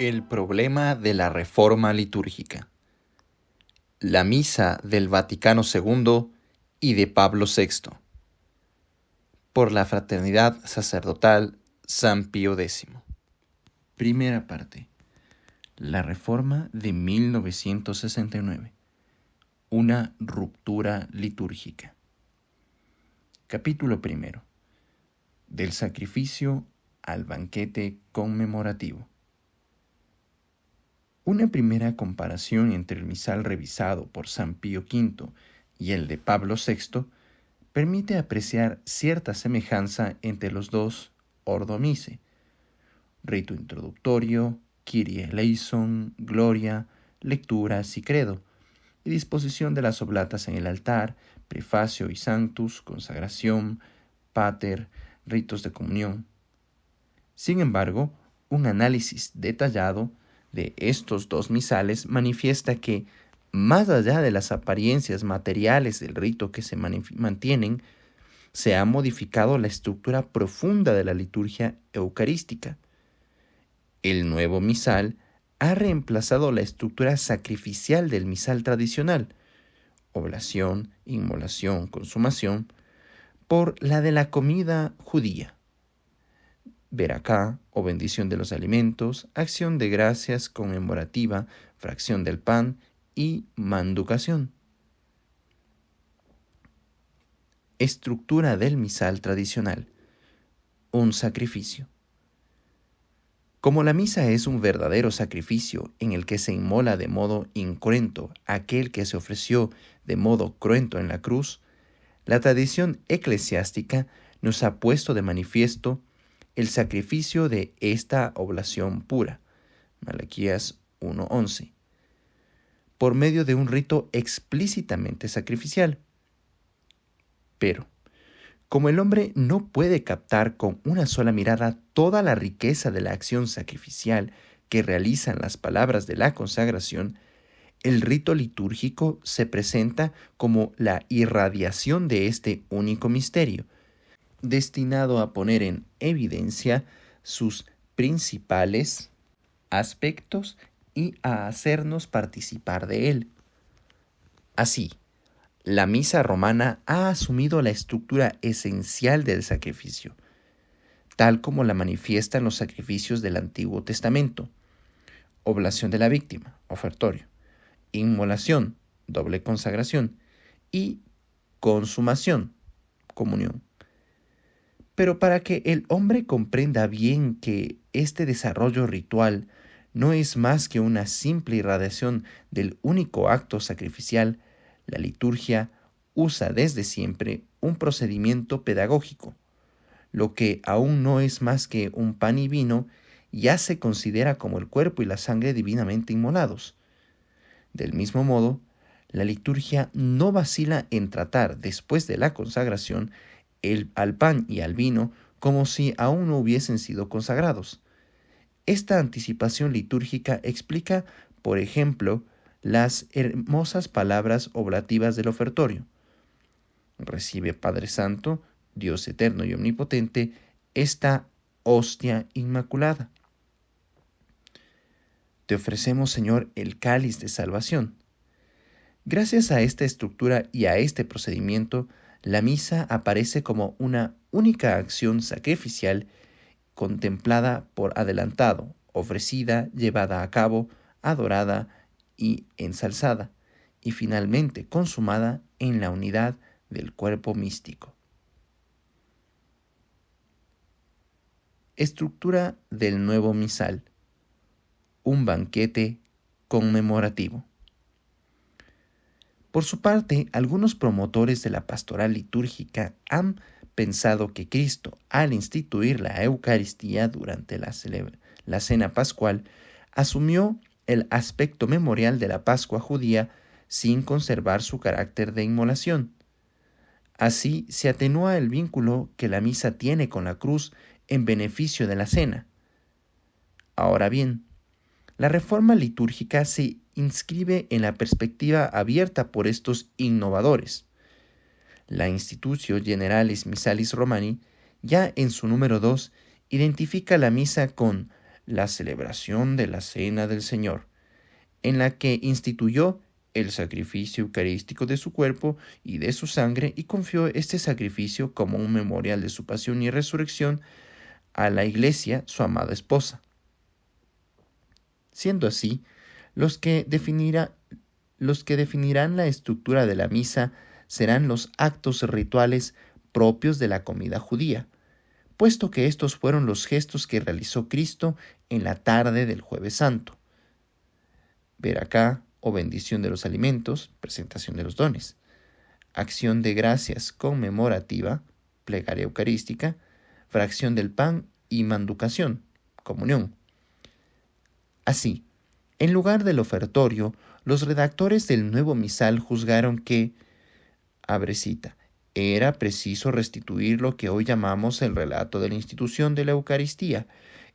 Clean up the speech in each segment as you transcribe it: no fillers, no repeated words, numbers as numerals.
El problema de la reforma litúrgica. La misa del Vaticano II y de Pablo VI. Por la Fraternidad Sacerdotal San Pío X. Primera parte. La reforma de 1969. Una ruptura litúrgica. Capítulo primero. Del sacrificio al banquete conmemorativo. Una primera comparación entre el misal revisado por San Pío V y el de Pablo VI permite apreciar cierta semejanza entre los dos Ordo Missae, rito introductorio, Kyrie eleison, gloria, lecturas y credo, y disposición de las oblatas en el altar, prefacio y sanctus, consagración, pater, ritos de comunión. Sin embargo, un análisis detallado de estos dos misales manifiesta que, más allá de las apariencias materiales del rito que se mantienen, se ha modificado la estructura profunda de la liturgia eucarística. El nuevo misal ha reemplazado la estructura sacrificial del misal tradicional, oblación, inmolación, consumación, por la de la comida judía. Veracá o bendición de los alimentos, acción de gracias conmemorativa, fracción del pan y manducación. Estructura del misal tradicional. Un sacrificio. Como la misa es un verdadero sacrificio en el que se inmola de modo incruento aquel que se ofreció de modo cruento en la cruz, la tradición eclesiástica nos ha puesto de manifiesto el sacrificio de esta oblación pura, Malaquías 1:11, por medio de un rito explícitamente sacrificial. Pero, como el hombre no puede captar con una sola mirada toda la riqueza de la acción sacrificial que realizan las palabras de la consagración, el rito litúrgico se presenta como la irradiación de este único misterio, destinado a poner en evidencia sus principales aspectos y a hacernos participar de él. Así, la misa romana ha asumido la estructura esencial del sacrificio, tal como la manifiestan los sacrificios del Antiguo Testamento: oblación de la víctima, ofertorio; inmolación, doble consagración; y consumación, comunión. Pero para que el hombre comprenda bien que este desarrollo ritual no es más que una simple irradiación del único acto sacrificial, la liturgia usa desde siempre un procedimiento pedagógico. Lo que aún no es más que un pan y vino ya se considera como el cuerpo y la sangre divinamente inmolados. Del mismo modo, la liturgia no vacila en tratar, después de la consagración, al pan y al vino como si aún no hubiesen sido consagrados. Esta anticipación litúrgica explica, por ejemplo, las hermosas palabras oblativas del ofertorio: recibe, Padre Santo, Dios eterno y omnipotente, esta hostia inmaculada. Te ofrecemos, Señor, el cáliz de salvación. Gracias a esta estructura y a este procedimiento, la misa aparece como una única acción sacrificial contemplada por adelantado, ofrecida, llevada a cabo, adorada y ensalzada, y finalmente consumada en la unidad del cuerpo místico. Estructura del nuevo misal. Un banquete conmemorativo. Por su parte, algunos promotores de la pastoral litúrgica han pensado que Cristo, al instituir la Eucaristía durante la cena pascual, asumió el aspecto memorial de la Pascua judía sin conservar su carácter de inmolación. Así se atenúa el vínculo que la misa tiene con la cruz en beneficio de la cena. Ahora bien, la reforma litúrgica se inscribe en la perspectiva abierta por estos innovadores. La Institutio Generalis Missalis Romani, ya en su número 2, identifica la misa con la celebración de la Cena del Señor, en la que instituyó el sacrificio eucarístico de su cuerpo y de su sangre y confió este sacrificio como un memorial de su pasión y resurrección a la Iglesia, su amada esposa. Siendo así, los que definirán la estructura de la misa serán los actos rituales propios de la comida judía, puesto que estos fueron los gestos que realizó Cristo en la tarde del Jueves Santo. Veracá o bendición de los alimentos, presentación de los dones. Acción de gracias conmemorativa, plegaria eucarística, fracción del pan y manducación, comunión. Así, en lugar del ofertorio, los redactores del nuevo misal juzgaron que, abre cita, era preciso restituir lo que hoy llamamos el relato de la institución de la Eucaristía,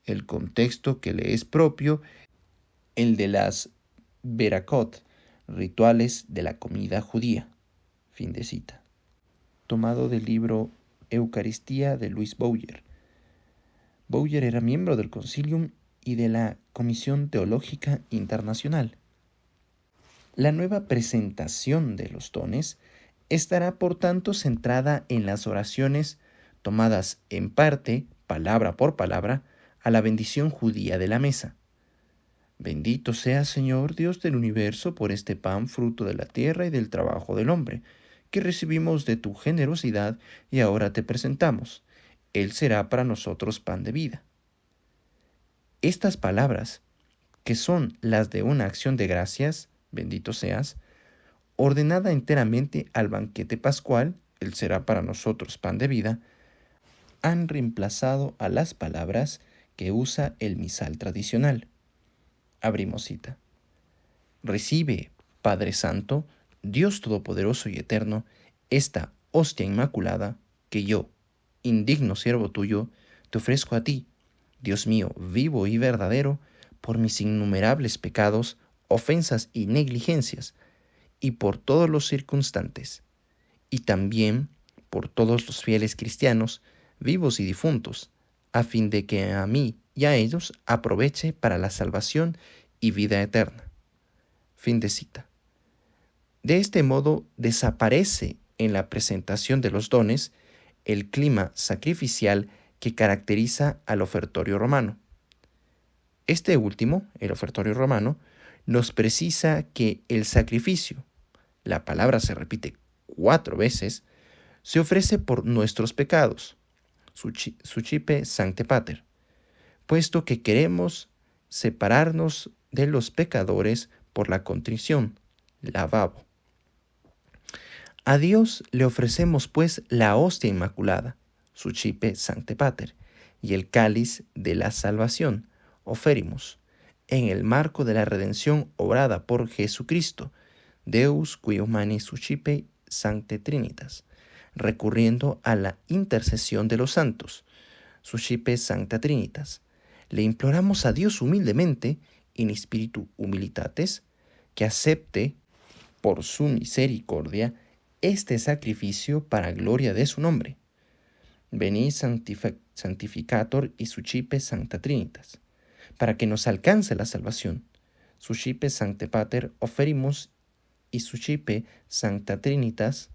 el contexto que le es propio, el de las Berakot, rituales de la comida judía. Fin de cita. Tomado del libro Eucaristía de Louis Bouyer. Bouyer era miembro del Concilium y de la Comisión Teológica Internacional. La nueva presentación de los dones estará por tanto centrada en las oraciones tomadas en parte, palabra por palabra, a la bendición judía de la mesa. Bendito seas, Señor, Dios del universo, por este pan, fruto de la tierra y del trabajo del hombre, que recibimos de tu generosidad y ahora te presentamos. Él será para nosotros pan de vida. Estas palabras, que son las de una acción de gracias, bendito seas, ordenada enteramente al banquete pascual, Él será para nosotros pan de vida, han reemplazado a las palabras que usa el misal tradicional. Abrimos cita. Recibe, Padre Santo, Dios Todopoderoso y Eterno, esta hostia inmaculada que yo, indigno siervo tuyo, te ofrezco a ti, Dios mío, vivo y verdadero, por mis innumerables pecados, ofensas y negligencias, y por todos los circunstantes, y también por todos los fieles cristianos, vivos y difuntos, a fin de que a mí y a ellos aproveche para la salvación y vida eterna. Fin de cita. De este modo desaparece en la presentación de los dones el clima sacrificial que caracteriza al ofertorio romano. Este último, el ofertorio romano, nos precisa que el sacrificio, la palabra se repite 4 veces, se ofrece por nuestros pecados, Sucipe Sancte Pater, puesto que queremos separarnos de los pecadores por la contrición, lavabo. A Dios le ofrecemos pues la hostia inmaculada, Sucipe Sancte Pater, y el cáliz de la salvación, oferimus, en el marco de la redención obrada por Jesucristo, Deus qui humani Sucipe Sancte Trinitas, recurriendo a la intercesión de los santos, Sucipe Sancta Trinitas. Le imploramos a Dios humildemente, in spiritu humilitates, que acepte, por su misericordia, este sacrificio para gloria de su nombre. Veni Sanctificator y Sucipe Sancta Trinitas, para que nos alcance la salvación. Sucipe Sancte Pater oferimus y Sucipe Sancta Trinitas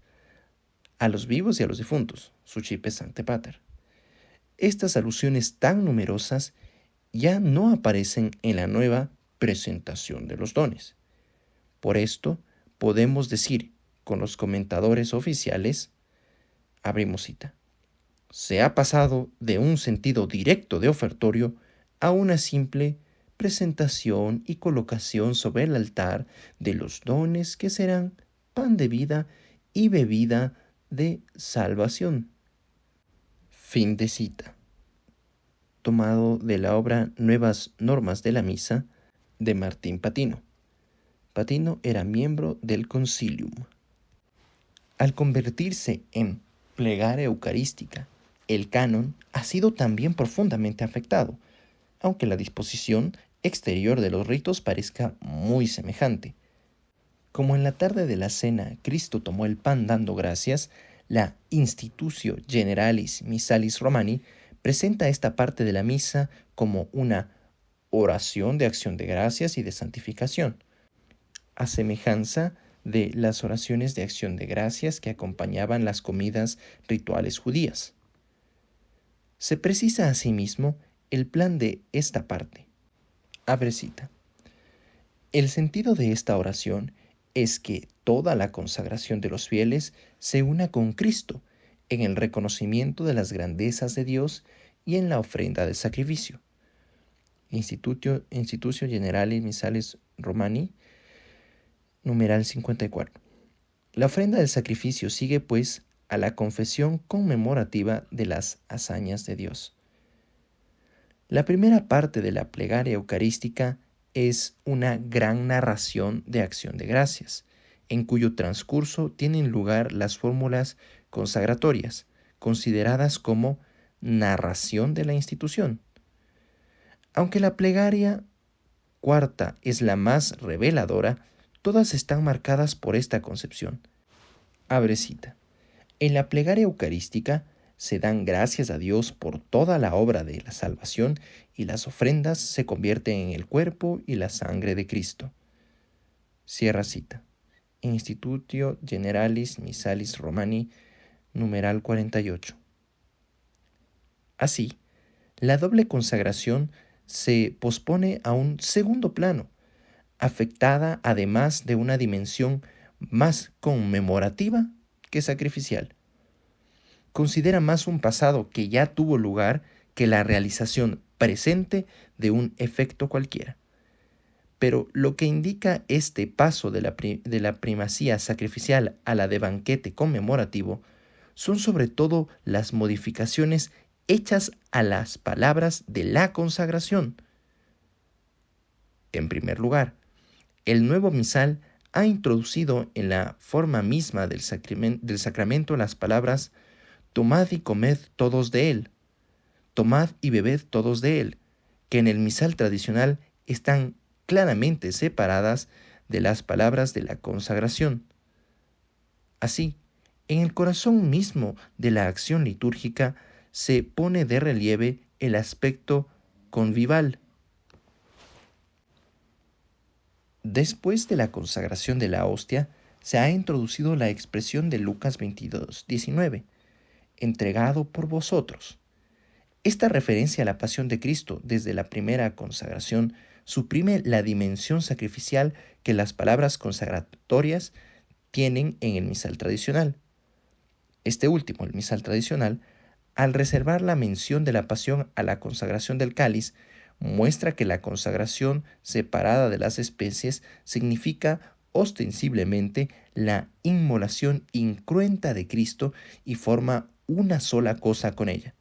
a los vivos y a los difuntos, Sucipe Sancte Pater. Estas alusiones tan numerosas ya no aparecen en la nueva presentación de los dones. Por esto podemos decir con los comentadores oficiales, abrimos cita, se ha pasado de un sentido directo de ofertorio a una simple presentación y colocación sobre el altar de los dones que serán pan de vida y bebida de salvación. Fin de cita. Tomado de la obra Nuevas Normas de la Misa de Martín Patino. Patino era miembro del Concilium. Al convertirse en plegaria eucarística, el canon ha sido también profundamente afectado, aunque la disposición exterior de los ritos parezca muy semejante. Como en la tarde de la cena Cristo tomó el pan dando gracias, la Institutio Generalis Missalis Romani presenta esta parte de la misa como una oración de acción de gracias y de santificación, a semejanza de las oraciones de acción de gracias que acompañaban las comidas rituales judías. Se precisa asimismo el plan de esta parte. Abre cita. El sentido de esta oración es que toda la consagración de los fieles se una con Cristo en el reconocimiento de las grandezas de Dios y en la ofrenda del sacrificio. Institutio Generale Missalis Romani, numeral 54. La ofrenda del sacrificio sigue, pues, a la confesión conmemorativa de las hazañas de Dios. La primera parte de la plegaria eucarística es una gran narración de acción de gracias, en cuyo transcurso tienen lugar las fórmulas consagratorias, consideradas como narración de la institución. Aunque la plegaria cuarta es la más reveladora, todas están marcadas por esta concepción. Abre cita. En la plegaria eucarística se dan gracias a Dios por toda la obra de la salvación y las ofrendas se convierten en el cuerpo y la sangre de Cristo. Cierra cita. Institutio Generalis Missalis Romani, numeral 48. Así, la doble consagración se pospone a un segundo plano, afectada además de una dimensión más conmemorativa que sacrificial. Considera más un pasado que ya tuvo lugar que la realización presente de un efecto cualquiera. Pero lo que indica este paso de la primacía sacrificial a la de banquete conmemorativo son sobre todo las modificaciones hechas a las palabras de la consagración. En primer lugar, el nuevo misal ha introducido en la forma misma del sacramento las palabras «Tomad y comed todos de él», «Tomad y bebed todos de él», que en el misal tradicional están claramente separadas de las palabras de la consagración. Así, en el corazón mismo de la acción litúrgica se pone de relieve el aspecto convivial. Después de la consagración de la hostia, se ha introducido la expresión de Lucas 22:19, entregado por vosotros. Esta referencia a la pasión de Cristo desde la primera consagración suprime la dimensión sacrificial que las palabras consagratorias tienen en el misal tradicional. Este último, el misal tradicional, al reservar la mención de la pasión a la consagración del cáliz, muestra que la consagración separada de las especies significa ostensiblemente la inmolación incruenta de Cristo y forma una sola cosa con ella.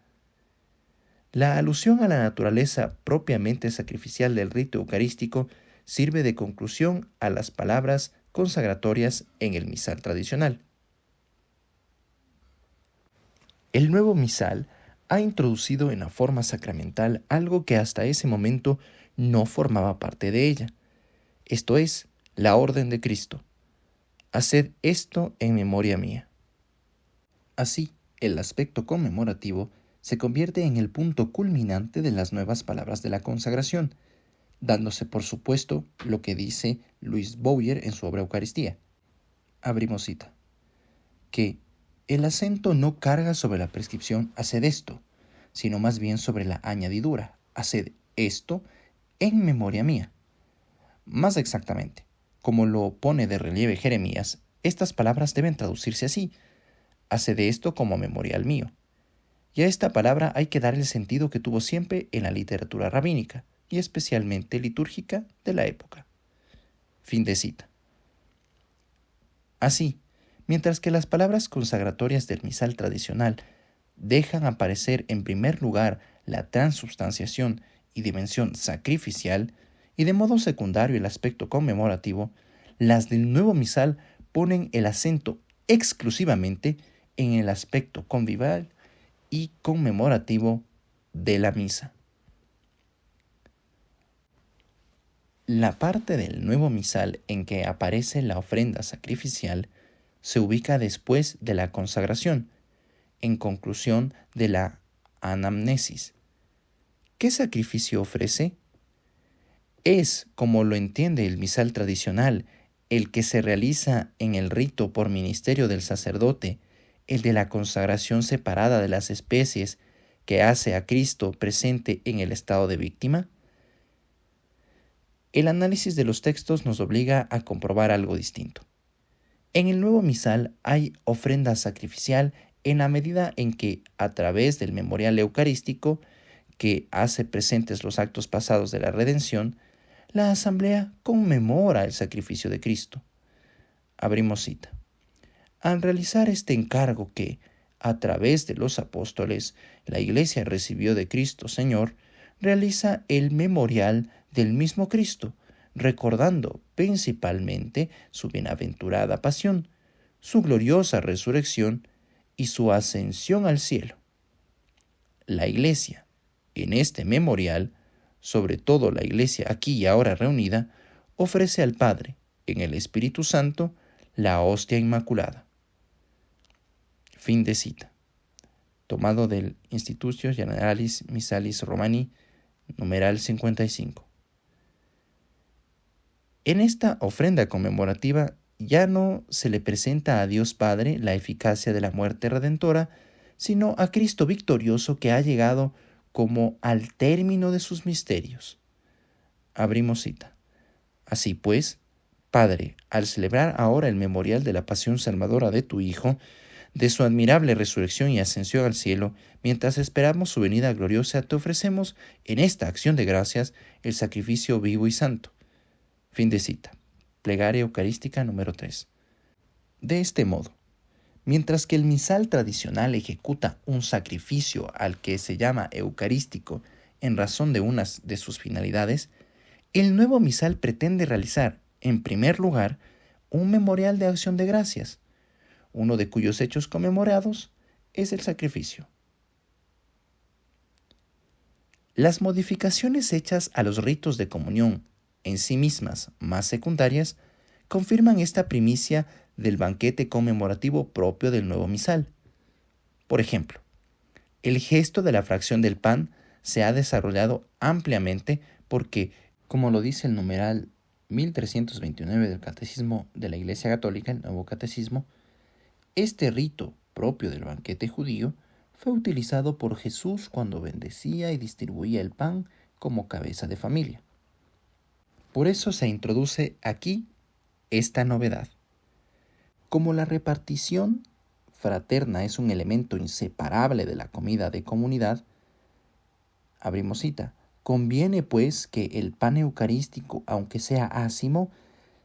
La alusión a la naturaleza propiamente sacrificial del rito eucarístico sirve de conclusión a las palabras consagratorias en el misal tradicional. El nuevo misal ha introducido en la forma sacramental algo que hasta ese momento no formaba parte de ella, esto es, la orden de Cristo. Haced esto en memoria mía. Así, el aspecto conmemorativo se convierte en el punto culminante de las nuevas palabras de la consagración, dándose por supuesto lo que dice Louis Bouyer en su obra Eucaristía. Abrimos cita. Que el acento no carga sobre la prescripción haced esto, sino más bien sobre la añadidura haced esto en memoria mía. Más exactamente, como lo pone de relieve Jeremías, estas palabras deben traducirse así: haced esto como memorial mío. Y a esta palabra hay que dar el sentido que tuvo siempre en la literatura rabínica y especialmente litúrgica de la época. Fin de cita. Así, mientras que las palabras consagratorias del misal tradicional dejan aparecer en primer lugar la transubstanciación y dimensión sacrificial, y de modo secundario el aspecto conmemorativo, las del nuevo misal ponen el acento exclusivamente en el aspecto convivial y conmemorativo de la misa. La parte del nuevo misal en que aparece la ofrenda sacrificial se ubica después de la consagración, en conclusión de la anamnesis. ¿Qué sacrificio ofrece? Es, como lo entiende el misal tradicional, el que se realiza en el rito por ministerio del sacerdote, el de la consagración separada de las especies que hace a Cristo presente en el estado de víctima. El análisis de los textos nos obliga a comprobar algo distinto. En el nuevo misal hay ofrenda sacrificial en la medida en que, a través del memorial eucarístico, que hace presentes los actos pasados de la redención, la asamblea conmemora el sacrificio de Cristo. Abrimos cita. Al realizar este encargo que, a través de los apóstoles, la Iglesia recibió de Cristo Señor, realiza el memorial del mismo Cristo, recordando principalmente su bienaventurada pasión, su gloriosa resurrección y su ascensión al cielo. La Iglesia, en este memorial, sobre todo la Iglesia aquí y ahora reunida, ofrece al Padre, en el Espíritu Santo, la hostia inmaculada. Fin de cita. Tomado del Institutio Generalis Missalis Romani, numeral 55. En esta ofrenda conmemorativa ya no se le presenta a Dios Padre la eficacia de la muerte redentora, sino a Cristo victorioso que ha llegado como al término de sus misterios. Abrimos cita. Así pues, Padre, al celebrar ahora el memorial de la pasión salvadora de tu Hijo, de su admirable resurrección y ascensión al cielo, mientras esperamos su venida gloriosa, te ofrecemos en esta acción de gracias el sacrificio vivo y santo. Fin de cita. Plegaria Eucarística número 3. De este modo, mientras que el misal tradicional ejecuta un sacrificio al que se llama eucarístico en razón de unas de sus finalidades, el nuevo misal pretende realizar, en primer lugar, un memorial de acción de gracias, uno de cuyos hechos conmemorados es el sacrificio. Las modificaciones hechas a los ritos de comunión, en sí mismas más secundarias, confirman esta primicia del banquete conmemorativo propio del nuevo misal. Por ejemplo, el gesto de la fracción del pan se ha desarrollado ampliamente porque, como lo dice el numeral 1329 del Catecismo de la Iglesia Católica, el Nuevo Catecismo, este rito propio del banquete judío fue utilizado por Jesús cuando bendecía y distribuía el pan como cabeza de familia. Por eso se introduce aquí esta novedad. Como la repartición fraterna es un elemento inseparable de la comida de comunidad, abrimos cita, conviene pues que el pan eucarístico, aunque sea ácimo,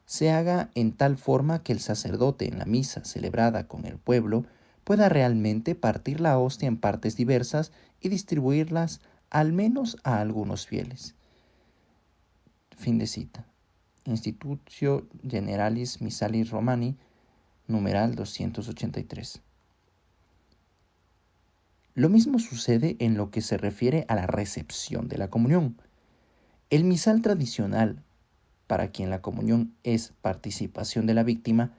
se haga en tal forma que el sacerdote en la misa celebrada con el pueblo pueda realmente partir la hostia en partes diversas y distribuirlas al menos a algunos fieles. Fin de cita. Institutio Generalis Missalis Romani, numeral 283. Lo mismo sucede en lo que se refiere a la recepción de la comunión. El misal tradicional, para quien la comunión es participación de la víctima,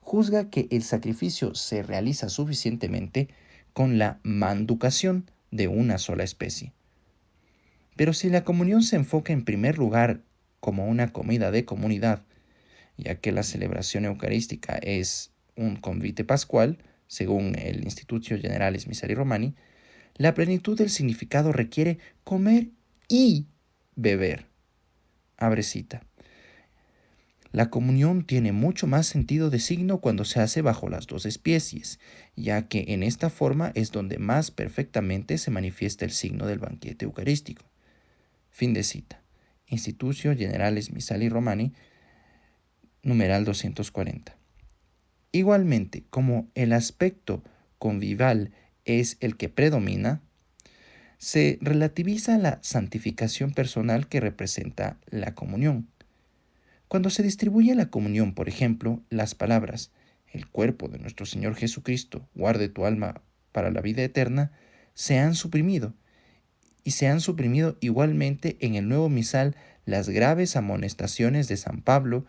juzga que el sacrificio se realiza suficientemente con la manducación de una sola especie. Pero si la comunión se enfoca en primer lugar como una comida de comunidad, ya que la celebración eucarística es un convite pascual, según el Institutio Generalis Missalis Romani, la plenitud del significado requiere comer y beber. Abre cita. La comunión tiene mucho más sentido de signo cuando se hace bajo las dos especies, ya que en esta forma es donde más perfectamente se manifiesta el signo del banquete eucarístico. Fin de cita. Institutio Generalis Missalis Romani, numeral 240. Igualmente, como el aspecto convivial es el que predomina, se relativiza la santificación personal que representa la comunión. Cuando se distribuye la comunión, por ejemplo, las palabras «el cuerpo de nuestro Señor Jesucristo, guarde tu alma para la vida eterna», se han suprimido. Y se han suprimido igualmente en el nuevo misal las graves amonestaciones de San Pablo,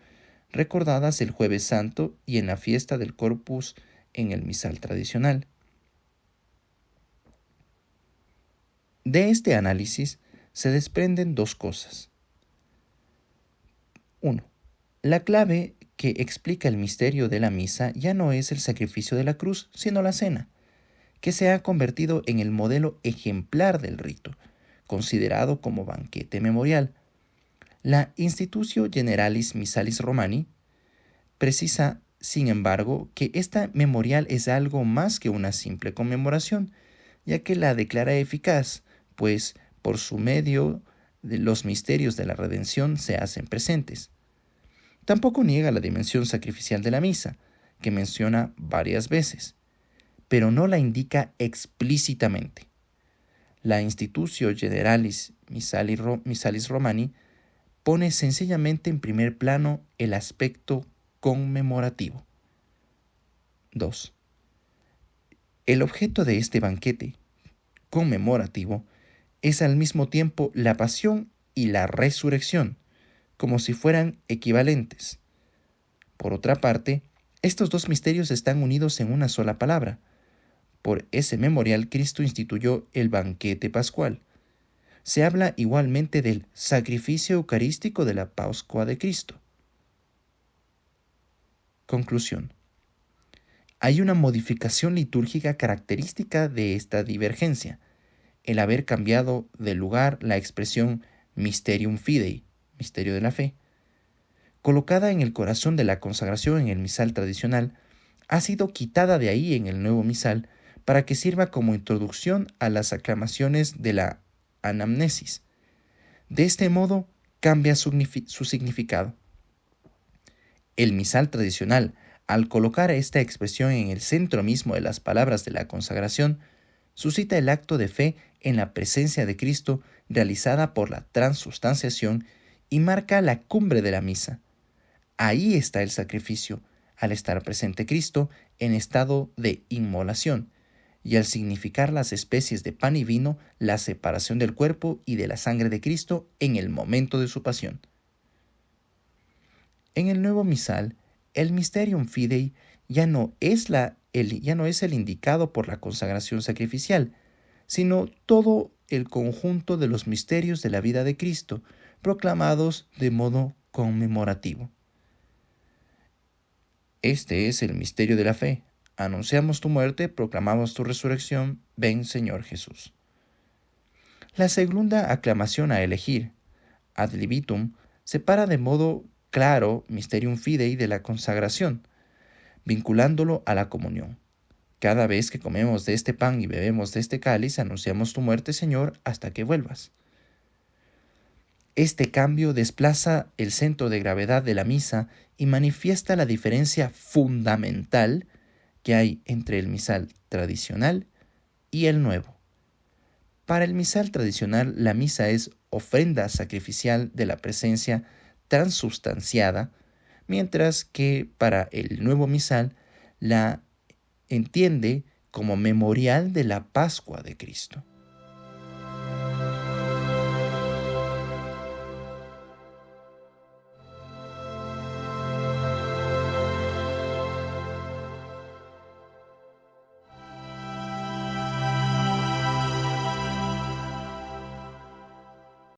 recordadas el Jueves Santo y en la fiesta del Corpus en el misal tradicional. De este análisis se desprenden dos cosas. 1. La clave que explica el misterio de la misa ya no es el sacrificio de la cruz, sino la cena, que se ha convertido en el modelo ejemplar del rito, considerado como banquete memorial. La Institutio Generalis Missalis Romani precisa, sin embargo, que esta memorial es algo más que una simple conmemoración, ya que la declara eficaz, pues por su medio los misterios de la redención se hacen presentes. Tampoco niega la dimensión sacrificial de la misa, que menciona varias veces, pero no la indica explícitamente. La Institutio Generalis Missalis Romani pone sencillamente en primer plano el aspecto conmemorativo. 2. El objeto de este banquete conmemorativo es al mismo tiempo la pasión y la resurrección, como si fueran equivalentes. Por otra parte, estos dos misterios están unidos en una sola palabra. Por ese memorial Cristo instituyó el banquete pascual. Se habla igualmente del sacrificio eucarístico de la Pascua de Cristo. Conclusión. Hay una modificación litúrgica característica de esta divergencia, el haber cambiado de lugar la expresión Mysterium Fidei, misterio de la fe, colocada en el corazón de la consagración en el misal tradicional, ha sido quitada de ahí en el nuevo misal para que sirva como introducción a las aclamaciones de la anamnesis. De este modo cambia su significado. El misal tradicional, al colocar esta expresión en el centro mismo de las palabras de la consagración, suscita el acto de fe en la presencia de Cristo realizada por la transustanciación y marca la cumbre de la misa. Ahí está el sacrificio, al estar presente Cristo en estado de inmolación, y al significar las especies de pan y vino, la separación del cuerpo y de la sangre de Cristo en el momento de su pasión. En el nuevo misal, el Mysterium Fidei ya no es el indicado por la consagración sacrificial, sino todo el conjunto de los misterios de la vida de Cristo, proclamados de modo conmemorativo. Este es el misterio de la fe. Anunciamos tu muerte, proclamamos tu resurrección. Ven, Señor Jesús. La segunda aclamación a elegir, ad libitum, separa de modo claro Mysterium Fidei de la consagración, vinculándolo a la comunión. Cada vez que comemos de este pan y bebemos de este cáliz, anunciamos tu muerte, Señor, hasta que vuelvas. Este cambio desplaza el centro de gravedad de la misa y manifiesta la diferencia fundamental que hay entre el misal tradicional y el nuevo. Para el misal tradicional, la misa es ofrenda sacrificial de la presencia transubstanciada, mientras que para el nuevo misal la entiende como memorial de la Pascua de Cristo.